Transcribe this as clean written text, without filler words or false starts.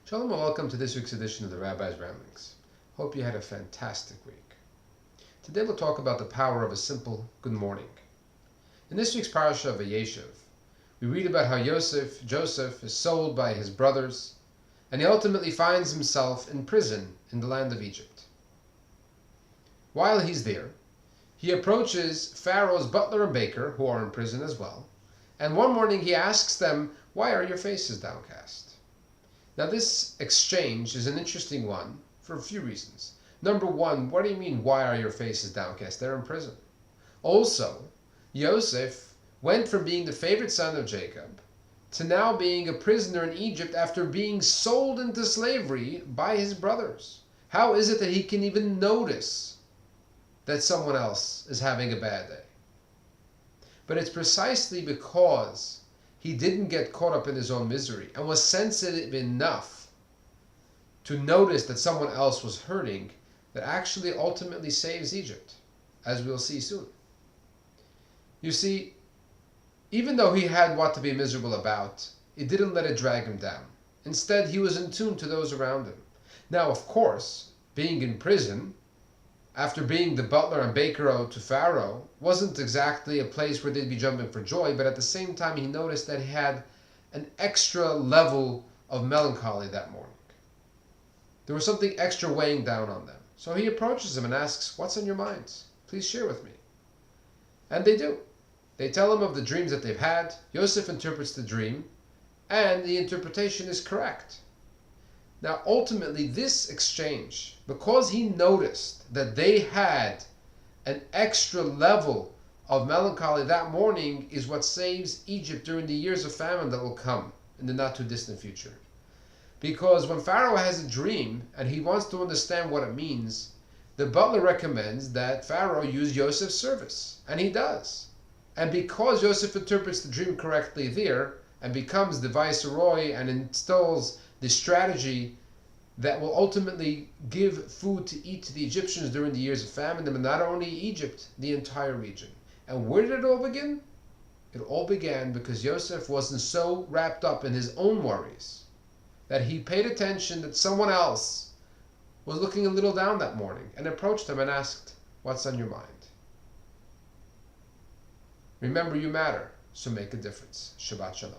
Shalom and welcome to this week's edition of the Rabbi's Ramblings. Hope you had a fantastic week. Today we'll talk about the power of a simple good morning. In this week's parasha of Vayeshev, we read about how Joseph is sold by his brothers, and he ultimately finds himself in prison in the land of Egypt. While he's there, he approaches Pharaoh's butler and baker, who are in prison as well, and one morning he asks them, "Why are your faces downcast?" Now this exchange is an interesting one for a few reasons. Number one, what do you mean, why are your faces downcast? They're in prison. Also, Yosef went from being the favorite son of Jacob to now being a prisoner in Egypt after being sold into slavery by his brothers. How is it that he can even notice that someone else is having a bad day? But it's precisely because he didn't get caught up in his own misery and was sensitive enough to notice that someone else was hurting that actually ultimately saves Egypt, as we'll see soon. You see, even though he had what to be miserable about, it didn't let it drag him down. Instead, he was in tune to those around him. Now, of course, being in prison, after being the butler and baker to Pharaoh, wasn't exactly a place where they'd be jumping for joy, but at the same time he noticed that he had an extra level of melancholy that morning. There was something extra weighing down on them. So he approaches him and asks, "What's on your minds? Please share with me." And they do. They tell him of the dreams that they've had. Yosef interprets the dream, and the interpretation is correct. Now, ultimately, this exchange, because he noticed that they had an extra level of melancholy that morning, is what saves Egypt during the years of famine that will come in the not-too-distant future. Because when Pharaoh has a dream and he wants to understand what it means, the butler recommends that Pharaoh use Yosef's service, and he does. And because Yosef interprets the dream correctly there and becomes the viceroy and installs the strategy that will ultimately give food to eat to the Egyptians during the years of famine, but not only Egypt, the entire region. And where did it all begin? It all began because Yosef wasn't so wrapped up in his own worries that he paid attention that someone else was looking a little down that morning and approached him and asked, "What's on your mind?" Remember, you matter, so make a difference. Shabbat Shalom.